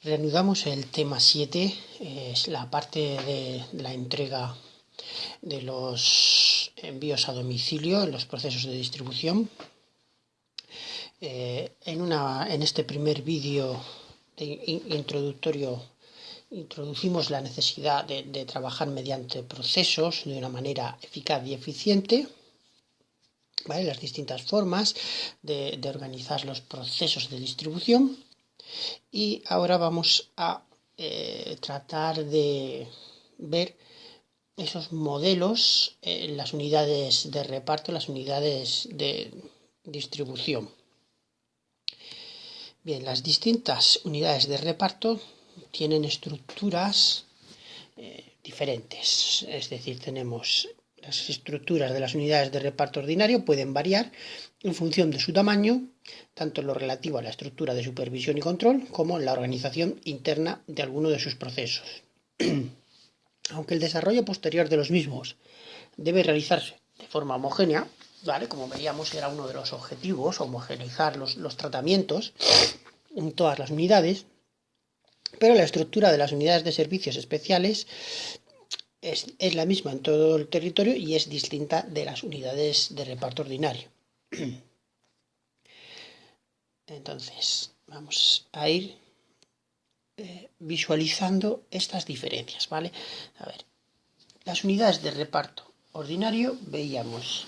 Reanudamos el tema 7, es la parte de la entrega de los envíos a domicilio en los procesos de distribución. En este primer vídeo introductorio introducimos la necesidad de trabajar mediante procesos de una manera eficaz y eficiente. ¿Vale? Las distintas formas de organizar los procesos de distribución. Y ahora vamos a tratar de ver esos modelos en las unidades de reparto, las unidades de distribución. Bien, las distintas unidades de reparto tienen estructuras diferentes, es decir, tenemos las estructuras de las unidades de reparto ordinario pueden variar en función de su tamaño, tanto en lo relativo a la estructura de supervisión y control como en la organización interna de alguno de sus procesos. Aunque el desarrollo posterior de los mismos debe realizarse de forma homogénea, ¿vale? Como veíamos, era uno de los objetivos, homogeneizar los tratamientos en todas las unidades, pero la estructura de las unidades de servicios especiales es la misma en todo el territorio y es distinta de las unidades de reparto ordinario. Entonces, vamos a ir visualizando estas diferencias, ¿vale? A ver, las unidades de reparto ordinario veíamos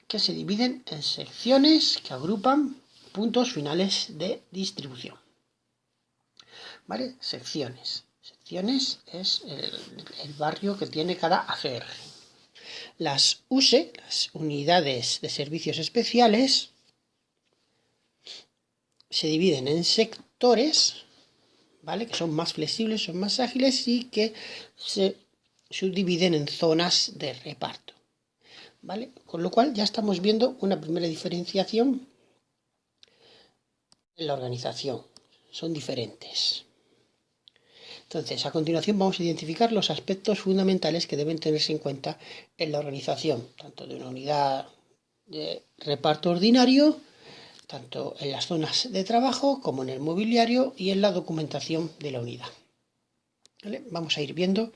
que se dividen en secciones que agrupan puntos finales de distribución. ¿Vale? Secciones. Secciones es el barrio que tiene cada ACR. Las USE, las unidades de servicios especiales, se dividen en sectores, ¿vale? Que son más flexibles, son más ágiles y que se subdividen en zonas de reparto, ¿vale? Con lo cual ya estamos viendo una primera diferenciación en la organización. Son diferentes. Entonces, a continuación vamos a identificar los aspectos fundamentales que deben tenerse en cuenta en la organización, tanto de una unidad de reparto ordinario, tanto en las zonas de trabajo como en el mobiliario y en la documentación de la unidad. ¿Vale? Vamos a ir viendo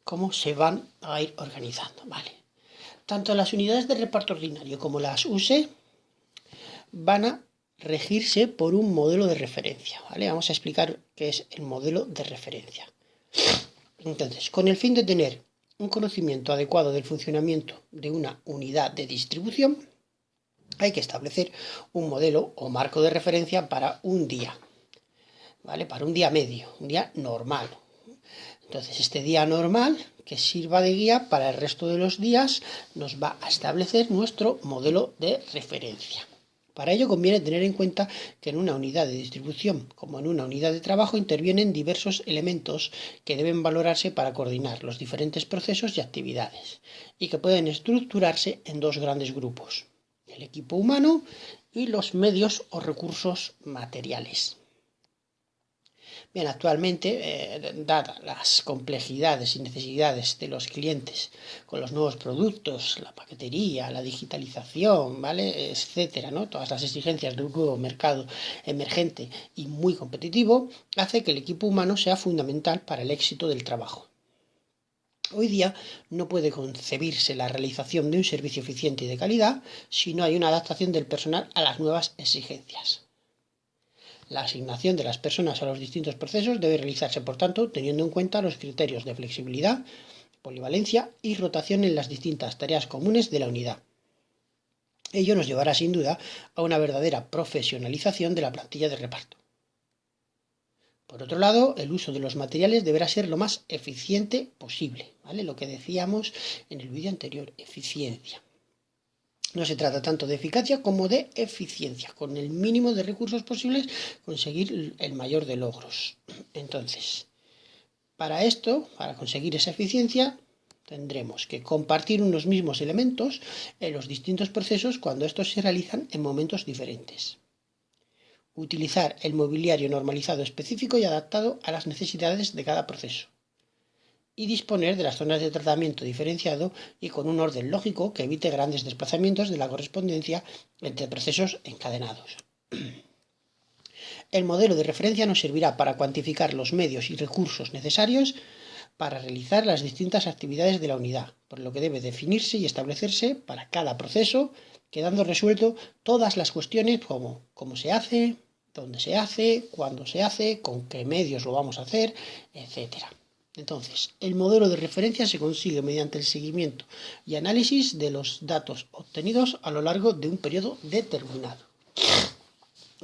cómo se van a ir organizando. ¿Vale? Tanto las unidades de reparto ordinario como las USE van a regirse por un modelo de referencia. ¿Vale? Vamos a explicar qué es el modelo de referencia. Entonces, con el fin de tener un conocimiento adecuado del funcionamiento de una unidad de distribución, hay que establecer un modelo o marco de referencia para un día, ¿vale? Para un día medio, un día normal. Entonces, este día normal, que sirva de guía para el resto de los días, nos va a establecer nuestro modelo de referencia. Para ello conviene tener en cuenta que en una unidad de distribución como en una unidad de trabajo intervienen diversos elementos que deben valorarse para coordinar los diferentes procesos y actividades y que pueden estructurarse en dos grandes grupos: el equipo humano y los medios o recursos materiales. Bien, actualmente, dadas las complejidades y necesidades de los clientes con los nuevos productos, la paquetería, la digitalización, ¿vale? Etcétera, ¿no? Todas las exigencias de un nuevo mercado emergente y muy competitivo, hace que el equipo humano sea fundamental para el éxito del trabajo. Hoy día no puede concebirse la realización de un servicio eficiente y de calidad si no hay una adaptación del personal a las nuevas exigencias. La asignación de las personas a los distintos procesos debe realizarse, por tanto, teniendo en cuenta los criterios de flexibilidad, polivalencia y rotación en las distintas tareas comunes de la unidad. Ello nos llevará, sin duda, a una verdadera profesionalización de la plantilla de reparto. Por otro lado, el uso de los materiales deberá ser lo más eficiente posible, ¿vale? Lo que decíamos en el vídeo anterior, eficiencia. No se trata tanto de eficacia como de eficiencia. Con el mínimo de recursos posibles conseguir el mayor de logros. Entonces, para esto, para conseguir esa eficiencia, tendremos que compartir unos mismos elementos en los distintos procesos cuando estos se realizan en momentos diferentes. Utilizar el mobiliario normalizado específico y adaptado a las necesidades de cada proceso. Y disponer de las zonas de tratamiento diferenciado y con un orden lógico que evite grandes desplazamientos de la correspondencia entre procesos encadenados. El modelo de referencia nos servirá para cuantificar los medios y recursos necesarios para realizar las distintas actividades de la unidad, por lo que debe definirse y establecerse para cada proceso, quedando resuelto todas las cuestiones como cómo se hace, dónde se hace, cuándo se hace, con qué medios lo vamos a hacer, etcétera. Entonces, el modelo de referencia se consigue mediante el seguimiento y análisis de los datos obtenidos a lo largo de un periodo determinado.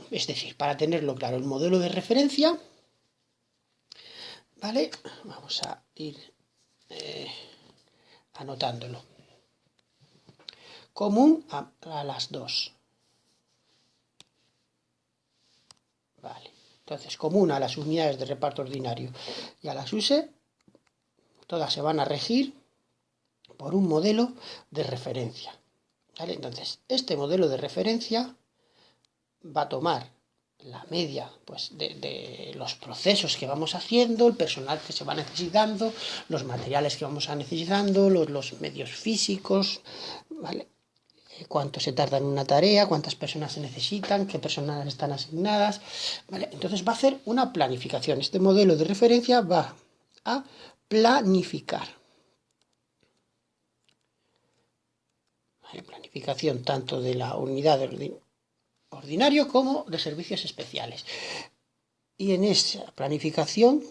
Es decir, para tenerlo claro, el modelo de referencia, ¿vale? Vamos a ir anotándolo. Común a las dos. Vale. Entonces, común a las unidades de reparto ordinario y a las USE, todas se van a regir por un modelo de referencia. ¿Vale? Entonces, este modelo de referencia va a tomar la media pues, de los procesos que vamos haciendo, el personal que se va necesitando, los materiales que vamos necesitando, los medios físicos, ¿vale? Cuánto se tarda en una tarea, cuántas personas se necesitan, qué personas están asignadas, ¿vale? Entonces va a hacer una planificación. Este modelo de referencia va a planificar. ¿Vale? Planificación tanto de la unidad de ordinario como de servicios especiales. Y en esa planificación,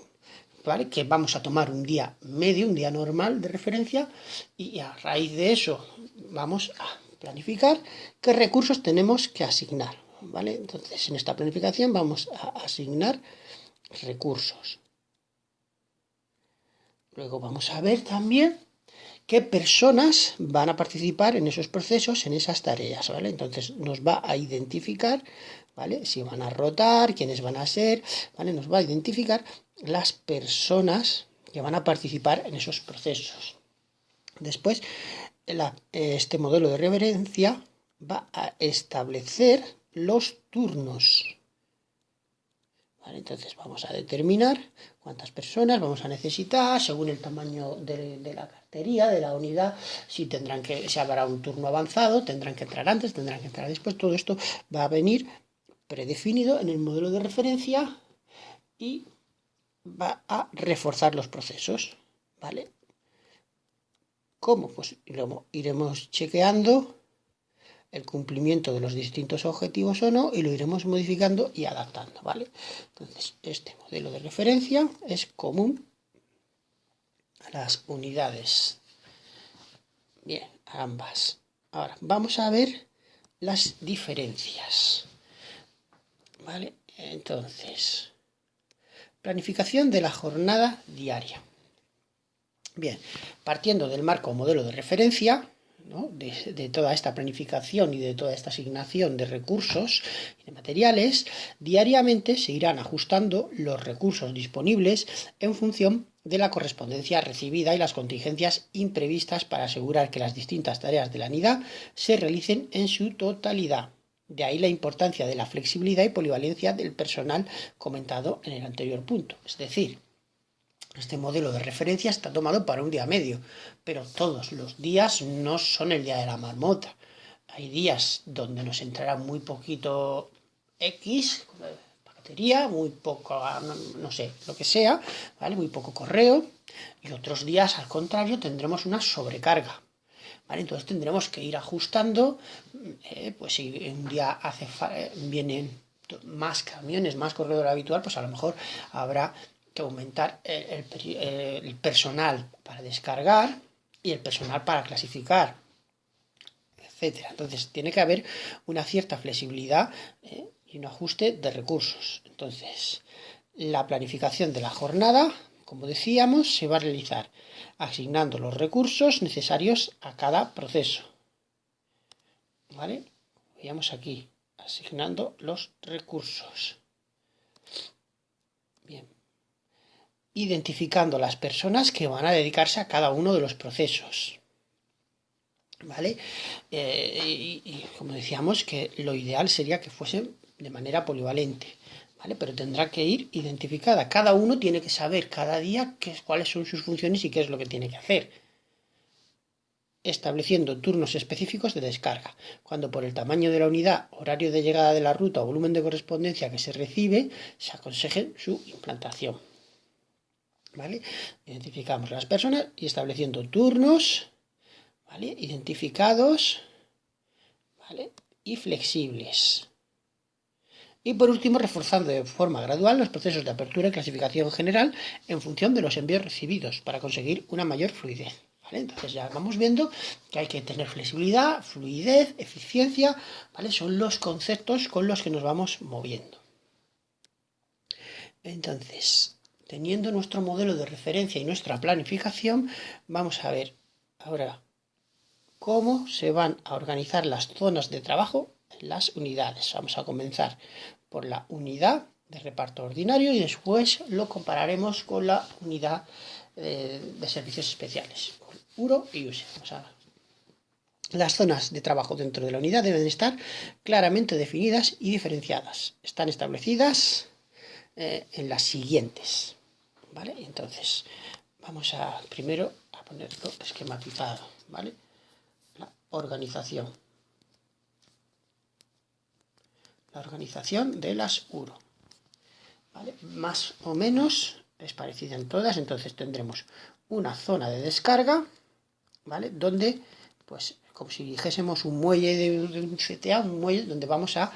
¿vale? Que vamos a tomar un día medio, un día normal de referencia, y a raíz de eso vamos a planificar qué recursos tenemos que asignar, ¿vale? Entonces, en esta planificación vamos a asignar recursos. Luego vamos a ver también qué personas van a participar en esos procesos, en esas tareas, ¿vale? Entonces nos va a identificar, ¿vale? Si van a rotar, quiénes van a ser, ¿vale? Nos va a identificar las personas que van a participar en esos procesos. Después, este modelo de referencia va a establecer los turnos. ¿Vale? Entonces vamos a determinar cuántas personas vamos a necesitar según el tamaño de la cartería, de la unidad, si habrá un turno avanzado, tendrán que entrar antes, tendrán que entrar después. Todo esto va a venir predefinido en el modelo de referencia y va a reforzar los procesos, ¿vale? ¿Cómo? Pues iremos chequeando el cumplimiento de los distintos objetivos o no, y lo iremos modificando y adaptando, ¿vale? Entonces, este modelo de referencia es común a las unidades. Bien, a ambas. Ahora, vamos a ver las diferencias, ¿vale? Entonces, planificación de la jornada diaria. Bien, partiendo del marco modelo de referencia, ¿no? de toda esta planificación y de toda esta asignación de recursos y de materiales, diariamente se irán ajustando los recursos disponibles en función de la correspondencia recibida y las contingencias imprevistas para asegurar que las distintas tareas de la unidad se realicen en su totalidad. De ahí la importancia de la flexibilidad y polivalencia del personal comentado en el anterior punto. Es decir, este modelo de referencia está tomado para un día medio, pero todos los días no son el día de la marmota. Hay días donde nos entrará muy poquito X, paquetería, muy poco, no sé, lo que sea, ¿vale? Muy poco correo, y otros días, al contrario, tendremos una sobrecarga. ¿Vale? Entonces tendremos que ir ajustando, pues si un día vienen más camiones, más correo de lo habitual, pues a lo mejor habrá que aumentar el personal para descargar y el personal para clasificar, etcétera. Entonces tiene que haber una cierta flexibilidad y un ajuste de recursos. Entonces, la planificación de la jornada, como decíamos, se va a realizar asignando los recursos necesarios a cada proceso. ¿Vale? Veamos aquí, asignando los recursos. Bien. Identificando las personas que van a dedicarse a cada uno de los procesos. ¿Vale? Y como decíamos, que lo ideal sería que fuesen de manera polivalente. ¿Vale? Pero tendrá que ir identificada. Cada uno tiene que saber cada día cuáles son sus funciones y qué es lo que tiene que hacer. estableciendo turnos específicos de descarga, cuando por el tamaño de la unidad, horario de llegada de la ruta o volumen de correspondencia que se recibe, se aconseje su implantación. ¿Vale? Identificamos a las personas y estableciendo turnos, ¿vale? Identificados, ¿vale? Y flexibles. Y por último, reforzando de forma gradual los procesos de apertura y clasificación general en función de los envíos recibidos para conseguir una mayor fluidez. ¿Vale? Entonces ya vamos viendo que hay que tener flexibilidad, fluidez, eficiencia, ¿vale? Son los conceptos con los que nos vamos moviendo. Entonces, teniendo nuestro modelo de referencia y nuestra planificación, vamos a ver ahora cómo se van a organizar las zonas de trabajo en las unidades. Vamos a comenzar por la unidad de reparto ordinario y después lo compararemos con la unidad de servicios especiales, con URO y USE. Las zonas de trabajo dentro de la unidad deben estar claramente definidas y diferenciadas. Están establecidas en las siguientes. ¿Vale? Entonces, vamos a primero a ponerlo esquematizado, ¿vale? La organización. La organización de las URO. ¿Vale? Más o menos es parecida en todas, entonces tendremos una zona de descarga, ¿vale? Donde, pues, como si dijésemos un muelle de un CTA, un muelle donde vamos a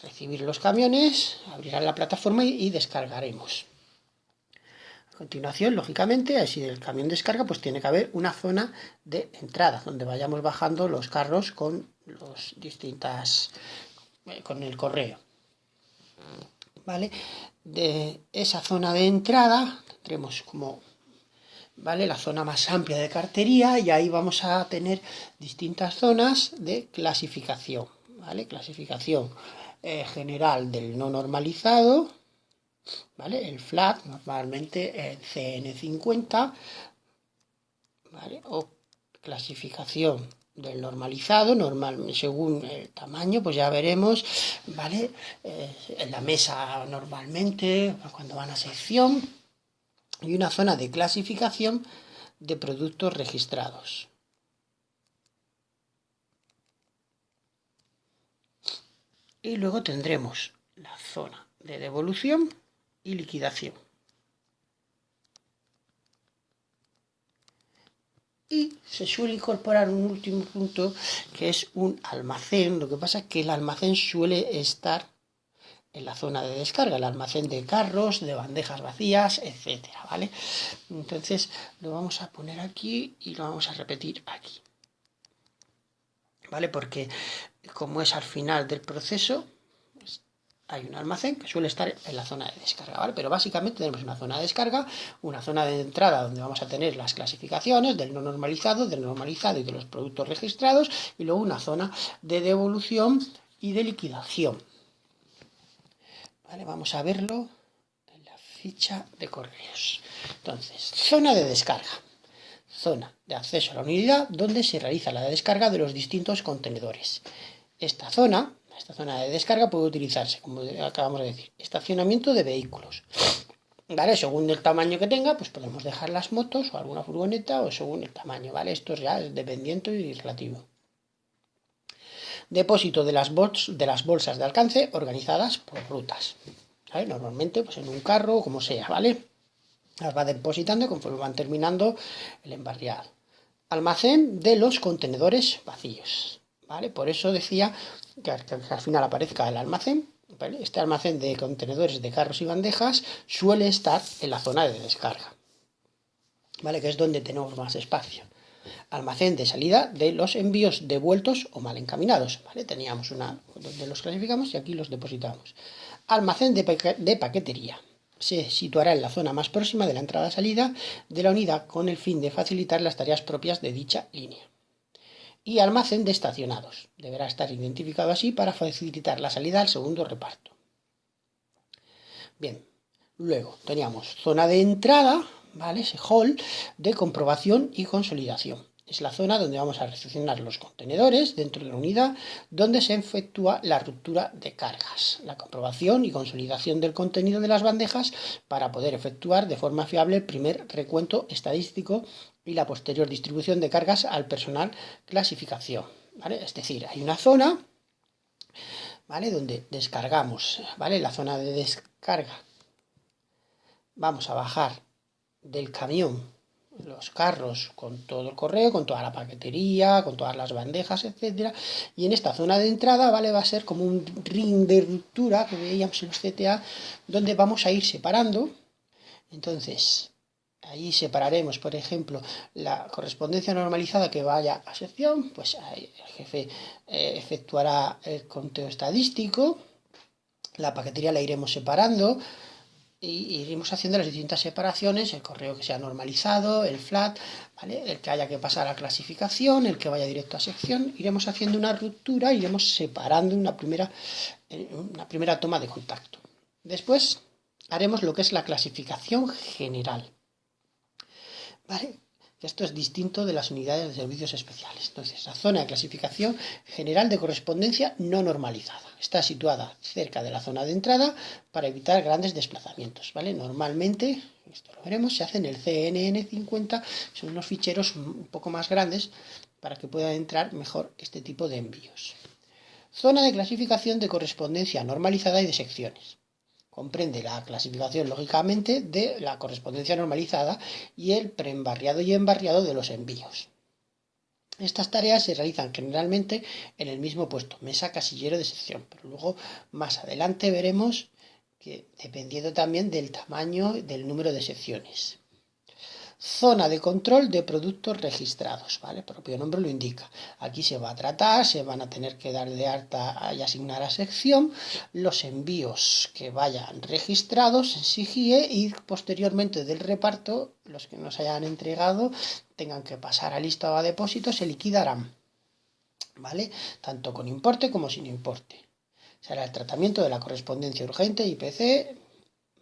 recibir los camiones, abrirán la plataforma y descargaremos. A continuación, lógicamente, si el camión descarga, pues tiene que haber una zona de entrada, donde vayamos bajando los carros con los distintas, con el correo. ¿Vale? De esa zona de entrada tendremos como, ¿vale?, la zona más amplia de cartería, y ahí vamos a tener distintas zonas de clasificación, ¿vale? Clasificación general del no normalizado, ¿vale? El flat, normalmente el CN50, ¿vale? O clasificación del normalizado, según el tamaño, pues ya veremos, ¿vale? En la mesa normalmente, cuando van a sección, y una zona de clasificación de productos registrados. Y luego tendremos la zona de devolución y liquidación. Y se suele incorporar un último punto, que es un almacén. Lo que pasa es que el almacén suele estar en la zona de descarga, el almacén de carros, de bandejas vacías, etcétera, ¿vale? Entonces lo vamos a poner aquí y lo vamos a repetir aquí, ¿vale? Porque como es al final del proceso, pues hay un almacén que suele estar en la zona de descarga, ¿vale? Pero básicamente tenemos una zona de descarga, una zona de entrada donde vamos a tener las clasificaciones del no normalizado, del normalizado y de los productos registrados, y luego una zona de devolución y de liquidación. ¿Vale? Vamos a verlo en la ficha de correos. Entonces, zona de descarga. Zona de acceso a la unidad donde se realiza la descarga de los distintos contenedores. Esta zona de descarga puede utilizarse, como acabamos de decir, estacionamiento de vehículos. ¿Vale? Según el tamaño que tenga, pues podemos dejar las motos o alguna furgoneta, o según el tamaño, ¿vale? Esto ya es dependiente y relativo. Depósito de las bolsas de alcance organizadas por rutas, ¿vale? Normalmente pues en un carro o como sea, ¿vale? Las va depositando conforme van terminando el embarriado. Almacén de los contenedores vacíos, ¿vale? Por eso decía que al final aparezca el almacén, ¿vale? Este almacén de contenedores de carros y bandejas suele estar en la zona de descarga, ¿vale? Que es donde tenemos más espacio. Almacén de salida de los envíos devueltos o mal encaminados, ¿vale? Teníamos una donde los clasificamos y aquí los depositamos. Almacén de paquetería. Se situará en la zona más próxima de la entrada-salida de la unidad con el fin de facilitar las tareas propias de dicha línea. Y almacén de estacionados. Deberá estar identificado así para facilitar la salida al segundo reparto. Bien, luego teníamos zona de entrada, ¿vale? Ese hall de comprobación y consolidación. Es la zona donde vamos a recepcionar los contenedores dentro de la unidad, donde se efectúa la ruptura de cargas, la comprobación y consolidación del contenido de las bandejas para poder efectuar de forma fiable el primer recuento estadístico y la posterior distribución de cargas al personal clasificación, ¿vale? Es decir, hay una zona, ¿vale?, donde descargamos, ¿vale? La zona de descarga. Vamos a bajar del camión los carros con todo el correo, con toda la paquetería, con todas las bandejas, etcétera, y en esta zona de entrada, ¿vale?, va a ser como un ring de ruptura que veíamos en los CTA, donde vamos a ir separando. Entonces, ahí separaremos, por ejemplo, la correspondencia normalizada que vaya a sección, pues ahí el jefe efectuará el conteo estadístico, la paquetería la iremos separando, y iremos haciendo las distintas separaciones, el correo que sea normalizado, el flat, ¿vale?, el que haya que pasar a clasificación, el que vaya directo a sección, iremos haciendo una ruptura, iremos separando una primera toma de contacto. Después haremos lo que es la clasificación general, ¿vale? Esto es distinto de las unidades de servicios especiales. Entonces, la zona de clasificación general de correspondencia no normalizada está situada cerca de la zona de entrada para evitar grandes desplazamientos, ¿vale? Normalmente, esto lo veremos, se hace en el CNN50, son unos ficheros un poco más grandes para que puedan entrar mejor este tipo de envíos. Zona de clasificación de correspondencia normalizada y de secciones. Comprende la clasificación, lógicamente, de la correspondencia normalizada y el preembarriado y embarriado de los envíos. Estas tareas se realizan generalmente en el mismo puesto, mesa casillero de sección, pero luego más adelante veremos que dependiendo también del tamaño del número de secciones. Zona de control de productos registrados, ¿vale? El propio nombre lo indica. Aquí se va a tratar, se van a tener que dar de alta y asignar a sección los envíos que vayan registrados en SIGIE y posteriormente del reparto, los que nos hayan entregado, tengan que pasar a lista o a depósito, se liquidarán, ¿vale? Tanto con importe como sin importe. Será el tratamiento de la correspondencia urgente, IPC,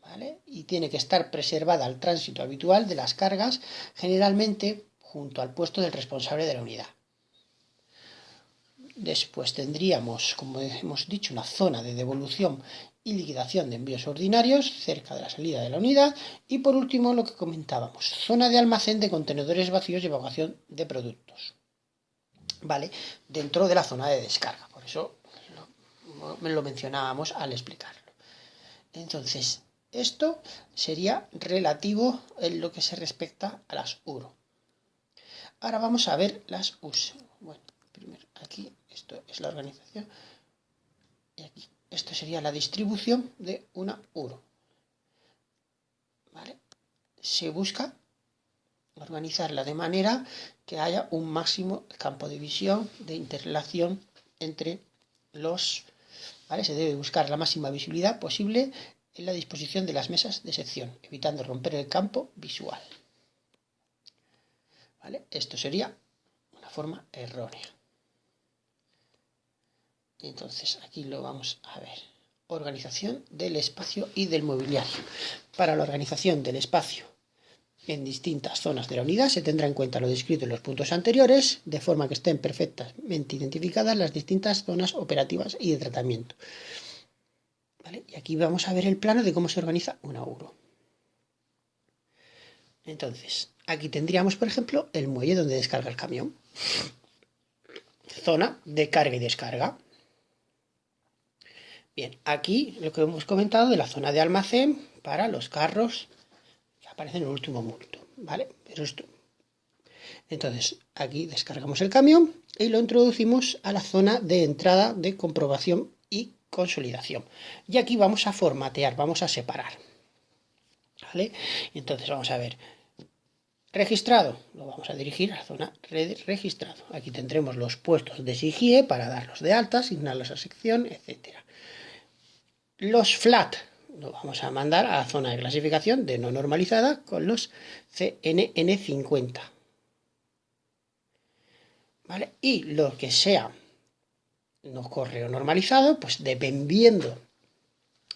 ¿vale? Y tiene que estar preservada al tránsito habitual de las cargas, generalmente junto al puesto del responsable de la unidad. Después tendríamos, como hemos dicho, una zona de devolución y liquidación de envíos ordinarios cerca de la salida de la unidad. Y por último, lo que comentábamos, zona de almacén de contenedores vacíos y evacuación de productos, ¿vale?, dentro de la zona de descarga. Por eso lo mencionábamos al explicarlo. Entonces, esto sería relativo en lo que se respecta a las URO. Ahora vamos a ver las US. Bueno, primero aquí, esto es la organización. Y aquí, esto sería la distribución de una URO. ¿Vale? Se busca organizarla de manera que haya un máximo campo de visión, de interrelación entre los... ¿Vale? Se debe buscar la máxima visibilidad posible en la disposición de las mesas de sección, evitando romper el campo visual. ¿Vale? Esto sería una forma errónea. Entonces, aquí lo vamos a ver. Organización del espacio y del mobiliario. Para la organización del espacio en distintas zonas de la unidad se tendrá en cuenta lo descrito en los puntos anteriores, de forma que estén perfectamente identificadas las distintas zonas operativas y de tratamiento. ¿Vale? Y aquí vamos a ver el plano de cómo se organiza una URO. Entonces, aquí tendríamos, por ejemplo, el muelle donde descarga el camión. Zona de carga y descarga. Bien, aquí lo que hemos comentado de la zona de almacén para los carros que aparecen en el último punto, ¿vale? Pero esto. Entonces, aquí descargamos el camión y lo introducimos a la zona de entrada de comprobación y consolidación. Y aquí vamos a formatear, vamos a separar, ¿vale? Entonces vamos a ver, registrado, lo vamos a dirigir a la zona de registrado. Aquí tendremos los puestos de SIGIE para darlos de alta, asignarlos a sección, etc. Los flat lo vamos a mandar a la zona de clasificación de no normalizada con los CNN50. ¿Vale? Y lo que sea no correo normalizado, pues dependiendo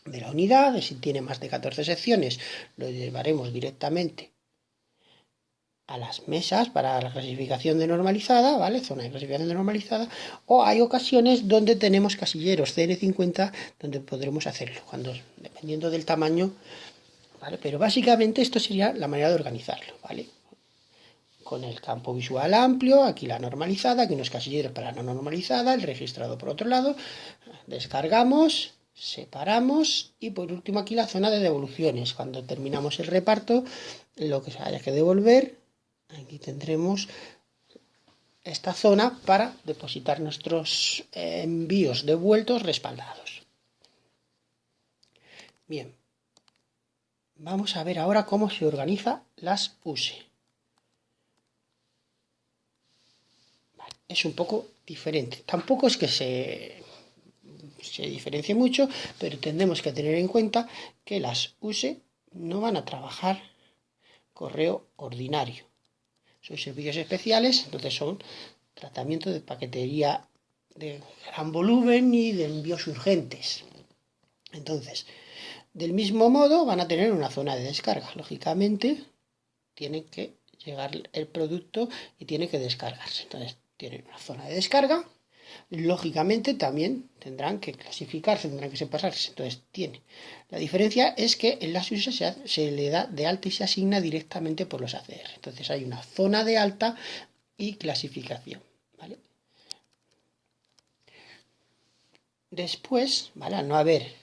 de la unidad, de si tiene más de 14 secciones, lo llevaremos directamente a las mesas para la clasificación de normalizada, ¿vale? Zona de clasificación de normalizada, o hay ocasiones donde tenemos casilleros CN50 donde podremos hacerlo, cuando dependiendo del tamaño, ¿vale? Pero básicamente esto sería la manera de organizarlo, ¿vale? Con el campo visual amplio, aquí la normalizada, aquí unos casilleros para la no normalizada, el registrado por otro lado, descargamos, separamos y por último aquí la zona de devoluciones. Cuando terminamos el reparto, lo que se haya que devolver, aquí tendremos esta zona para depositar nuestros envíos devueltos respaldados. Bien, vamos a ver ahora cómo se organiza las USE. Es un poco diferente. Tampoco es que se diferencie mucho, pero tendremos que tener en cuenta que las USE no van a trabajar correo ordinario. Son servicios especiales, entonces son tratamiento de paquetería de gran volumen y de envíos urgentes. Entonces, del mismo modo van a tener una zona de descarga. Lógicamente, tiene que llegar el producto y tiene que descargarse. Entonces, tienen una zona de descarga. Lógicamente también tendrán que clasificarse, tendrán que separarse. Entonces tiene. La diferencia es que en las USE se le da de alta y se asigna directamente por los ACR. Entonces hay una zona de alta y clasificación. ¿Vale? Después, ¿vale? Al no haber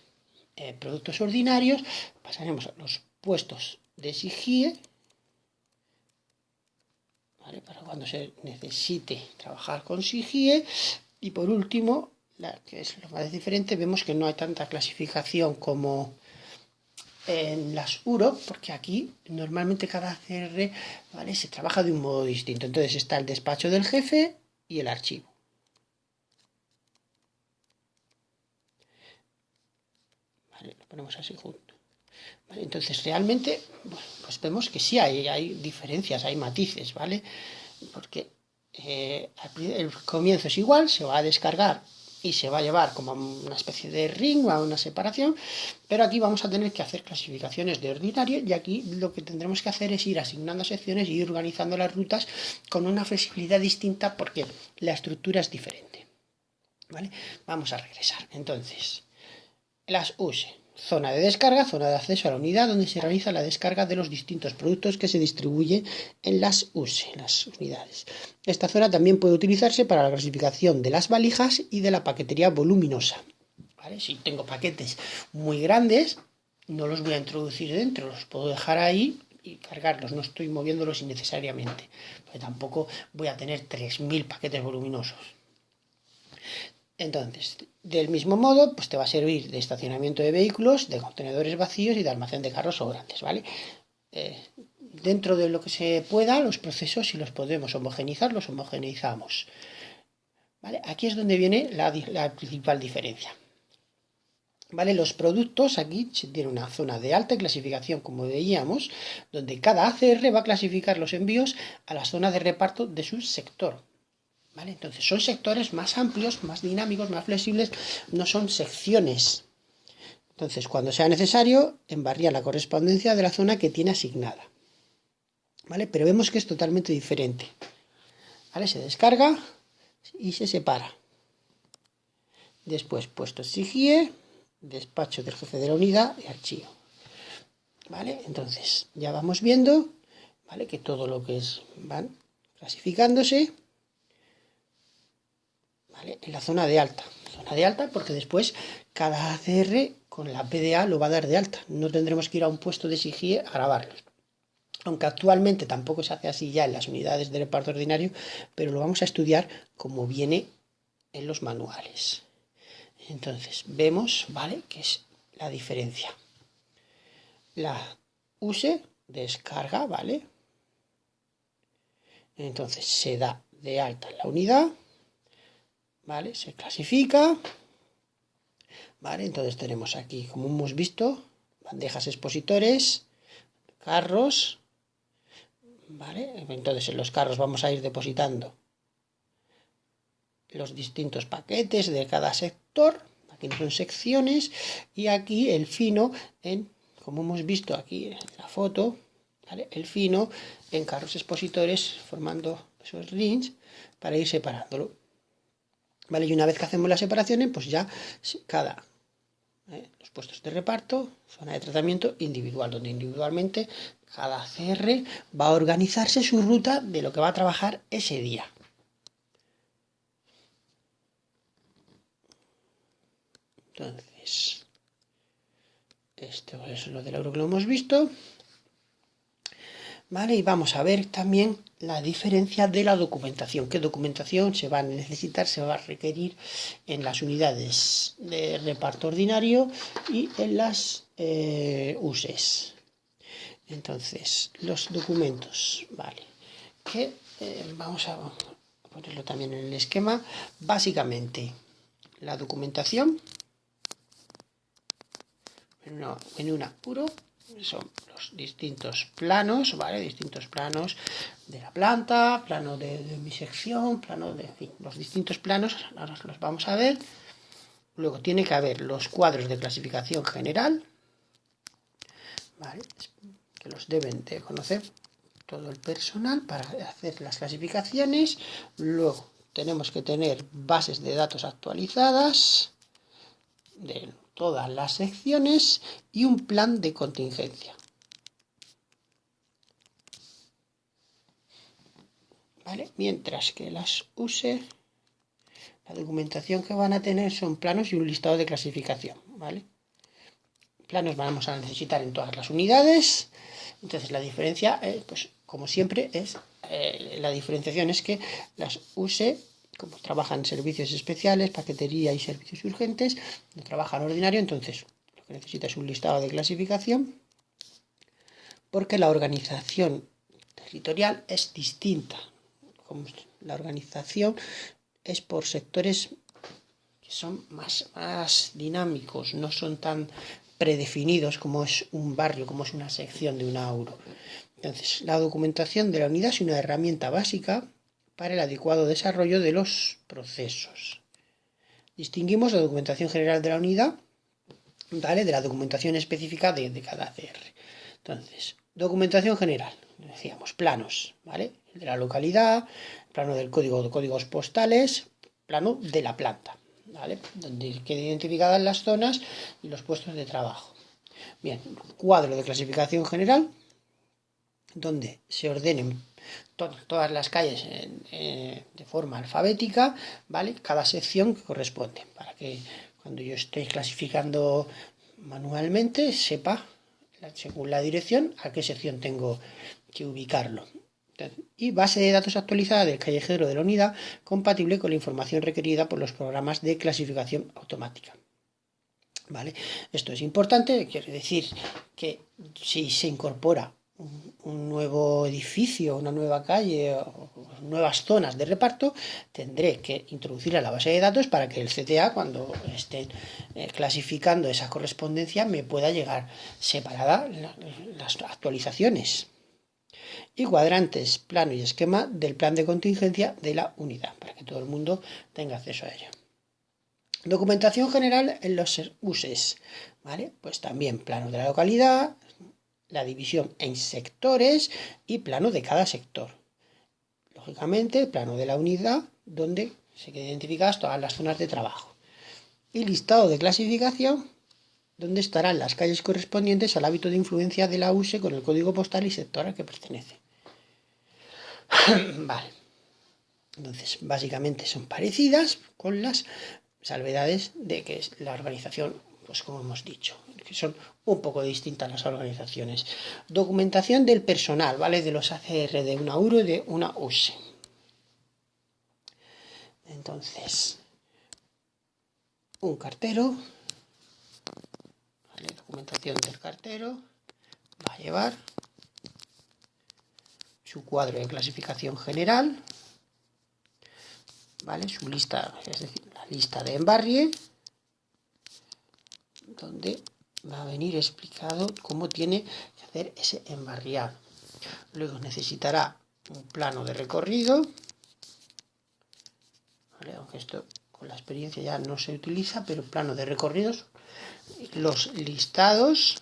productos ordinarios, pasaremos a los puestos de SIGIE, ¿vale? Para cuando se necesite trabajar con SIGIE. Y por último, que es lo más diferente, vemos que no hay tanta clasificación como en las URO, porque aquí normalmente cada ACR, ¿vale? Se trabaja de un modo distinto. Entonces está el despacho del jefe y el archivo. ¿Vale? Lo ponemos así junto. ¿Vale? Entonces realmente, bueno, pues vemos que sí hay diferencias, hay matices, ¿vale? Porque el comienzo es igual, se va a descargar y se va a llevar como una especie de ring o una separación, pero aquí vamos a tener que hacer clasificaciones de ordinario y aquí lo que tendremos que hacer es ir asignando secciones y ir organizando las rutas con una flexibilidad distinta porque la estructura es diferente. ¿Vale? Vamos a regresar. Entonces, las USE. Zona de descarga, zona de acceso a la unidad donde se realiza la descarga de los distintos productos que se distribuyen en las USE, las unidades. Esta zona también puede utilizarse para la clasificación de las valijas y de la paquetería voluminosa. ¿Vale? Si tengo paquetes muy grandes, no los voy a introducir dentro, los puedo dejar ahí y cargarlos, no estoy moviéndolos innecesariamente, porque tampoco voy a tener 3000 paquetes voluminosos. Entonces, del mismo modo, pues te va a servir de estacionamiento de vehículos, de contenedores vacíos y de almacén de carros sobrantes, ¿vale? Dentro de lo que se pueda, los procesos, si los podemos homogeneizar, los homogeneizamos. ¿Vale? Aquí es donde viene la principal diferencia. ¿Vale? Los productos, aquí se tiene una zona de alta clasificación, como veíamos, donde cada ACR va a clasificar los envíos a la zona de reparto de su sector. ¿Vale? Entonces son sectores más amplios, más dinámicos, más flexibles, no son secciones. Entonces, cuando sea necesario, envarría la correspondencia de la zona que tiene asignada. ¿Vale? Pero vemos que es totalmente diferente. ¿Vale? Se descarga y se separa. Después, puestos SIGIE, despacho del jefe de la unidad y archivo. ¿Vale? Entonces, ya vamos viendo, ¿vale? Que todo lo que es van clasificándose. ¿Vale? En la zona de alta. Zona de alta porque después cada ACR con la PDA lo va a dar de alta. No tendremos que ir a un puesto de SIGIE a grabarlos. Aunque actualmente tampoco se hace así ya en las unidades de reparto ordinario, pero lo vamos a estudiar como viene en los manuales. Entonces, vemos, ¿vale?, que es la diferencia. La USE descarga, ¿vale? Entonces, se da de alta la unidad, ¿vale? Se clasifica, ¿vale? Entonces tenemos aquí, como hemos visto, bandejas expositores, carros, ¿vale? Entonces en los carros vamos a ir depositando los distintos paquetes de cada sector. Aquí son secciones y aquí el fino, como hemos visto aquí en la foto, ¿vale? El fino en carros expositores formando esos rings para ir separándolo, ¿vale? Y una vez que hacemos las separaciones, pues ya cada los puestos de reparto, zona de tratamiento individual, donde individualmente cada CR va a organizarse su ruta de lo que va a trabajar ese día. Entonces, esto es lo del euro que lo hemos visto. ¿Vale? Y vamos a ver también la diferencia de la documentación. ¿Qué documentación se va a necesitar, se va a requerir en las unidades de reparto ordinario y en las USES? Entonces, los documentos, ¿vale? Que vamos a ponerlo también en el esquema. Básicamente, la documentación en una puro son los distintos planos, ¿vale? Distintos planos de la planta, plano de mi sección, plano de, en fin, los distintos planos, ahora los vamos a ver. Luego tiene que haber los cuadros de clasificación general, ¿vale? Que los deben de conocer todo el personal para hacer las clasificaciones. Luego tenemos que tener bases de datos actualizadas de todas las secciones y un plan de contingencia. ¿Vale? Mientras que las USE, la documentación que van a tener son planos y un listado de clasificación, ¿vale? Planos vamos a necesitar en todas las unidades. Entonces la diferencia, pues como siempre, es la diferenciación es que las USE, como trabajan en servicios especiales, paquetería y servicios urgentes, no trabajan ordinario, entonces lo que necesita es un listado de clasificación, porque la organización territorial es distinta. Como la organización es por sectores que son más dinámicos, no son tan predefinidos como es un barrio, como es una sección de una AURO. Entonces, la documentación de la unidad es una herramienta básica para el adecuado desarrollo de los procesos. Distinguimos la documentación general de la unidad, ¿vale?, de la documentación específica de cada CR. Entonces, documentación general, decíamos, planos, ¿vale? El de la localidad, plano del código, de códigos postales, plano de la planta, ¿vale? Donde queden identificadas las zonas y los puestos de trabajo. Bien, cuadro de clasificación general, donde se ordenen todas las calles de forma alfabética, ¿vale? Cada sección que corresponde, para que cuando yo esté clasificando manualmente sepa, según la dirección, a qué sección tengo que ubicarlo. Y base de datos actualizada del callejero de la unidad, compatible con la información requerida por los programas de clasificación automática. ¿Vale? Esto es importante, quiere decir que si se incorpora un nuevo edificio, una nueva calle o nuevas zonas de reparto, tendré que introducir a la base de datos para que el CTA, cuando estén clasificando esa correspondencia, me pueda llegar separada las actualizaciones. Y cuadrantes, plano y esquema del plan de contingencia de la unidad, para que todo el mundo tenga acceso a ello. Documentación general en los USES, ¿vale? Pues también plano de la localidad, la división en sectores y plano de cada sector. Lógicamente, plano de la unidad, donde se quedan identificadas todas las zonas de trabajo. Y listado de clasificación, donde estarán las calles correspondientes al hábito de influencia de la USE con el código postal y sector al que pertenece. Vale. Entonces, básicamente son parecidas con las salvedades de que la organización, pues como hemos dicho, que son un poco distintas las organizaciones. Documentación del personal, ¿vale? De los ACR de una URO y de una USE. Entonces, un cartero, ¿vale? Documentación del cartero va a llevar su cuadro de clasificación general, ¿vale? Su lista, es decir, la lista de embarrie, donde va a venir explicado cómo tiene que hacer ese embarriado. Luego necesitará un plano de recorrido, ¿vale? Aunque esto con la experiencia ya no se utiliza, pero plano de recorridos, los listados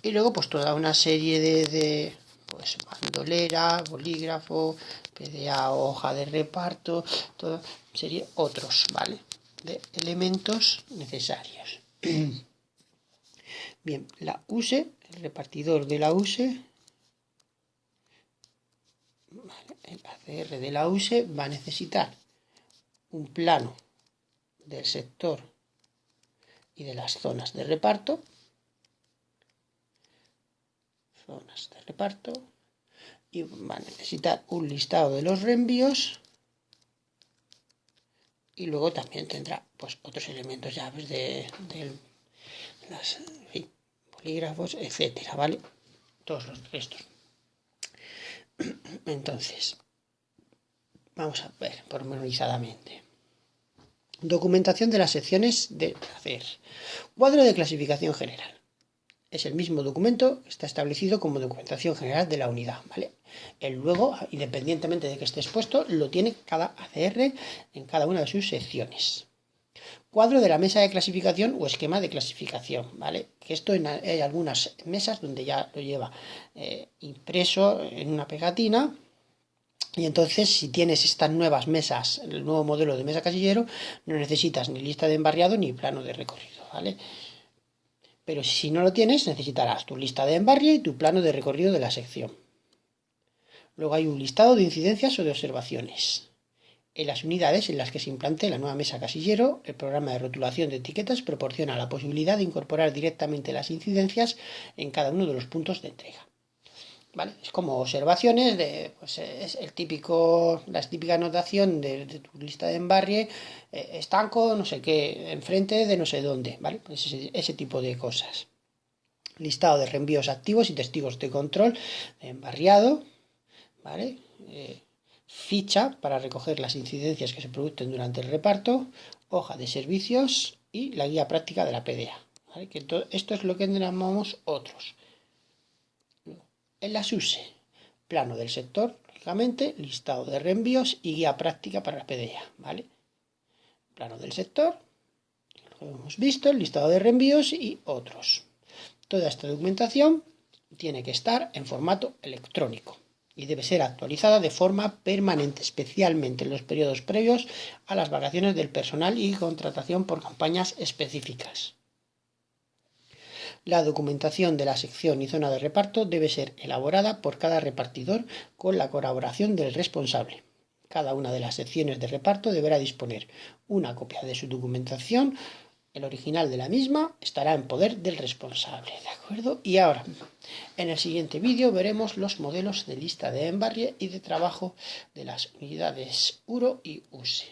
Y luego pues toda una serie de pues bandolera, bolígrafo, PDA, hoja de reparto, toda serie otros, ¿vale? De elementos necesarios. Bien, la USE, el repartidor de la USE, el ACR de la USE va a necesitar un plano del sector y de las zonas de reparto, y va a necesitar un listado de los reenvíos, y luego también tendrá pues otros elementos llaves de las, en fin, bolígrafos, etcétera, ¿vale? Todos los restos. Entonces, vamos a ver pormenorizadamente. Documentación de las secciones de hacer. Cuadro de clasificación general. Es el mismo documento, está establecido como documentación general de la unidad, ¿vale? Él luego, independientemente de que esté expuesto, lo tiene cada ACR en cada una de sus secciones. Cuadro de la mesa de clasificación o esquema de clasificación, ¿vale? Que esto hay algunas mesas donde ya lo lleva impreso en una pegatina. Y entonces, si tienes estas nuevas mesas, el nuevo modelo de mesa casillero, no necesitas ni lista de embarriado ni plano de recorrido, ¿vale? Pero si no lo tienes, necesitarás tu lista de embarre y tu plano de recorrido de la sección. Luego hay un listado de incidencias o de observaciones. En las unidades en las que se implante la nueva mesa casillero, el programa de rotulación de etiquetas proporciona la posibilidad de incorporar directamente las incidencias en cada uno de los puntos de entrega. ¿Vale? Es como observaciones de, pues es la típica anotación de tu lista de embarre, estanco, no sé qué, enfrente de no sé dónde, ¿vale? Pues ese tipo de cosas. Listado de reenvíos activos y testigos de control de embarriado, ¿vale? Ficha para recoger las incidencias que se producen durante el reparto, hoja de servicios y la guía práctica de la PDA, ¿vale? Que esto es lo que llamamos otros. En las USE, plano del sector, lógicamente, listado de reenvíos y guía práctica para la PDA, ¿vale? Plano del sector, lo hemos visto, el listado de reenvíos y otros. Toda esta documentación tiene que estar en formato electrónico y debe ser actualizada de forma permanente, especialmente en los periodos previos a las vacaciones del personal y contratación por campañas específicas. La documentación de la sección y zona de reparto debe ser elaborada por cada repartidor con la colaboración del responsable. Cada una de las secciones de reparto deberá disponer una copia de su documentación. El original de la misma estará en poder del responsable, ¿de acuerdo? Y ahora, en el siguiente vídeo veremos los modelos de lista de embarre y de trabajo de las unidades URO y USE.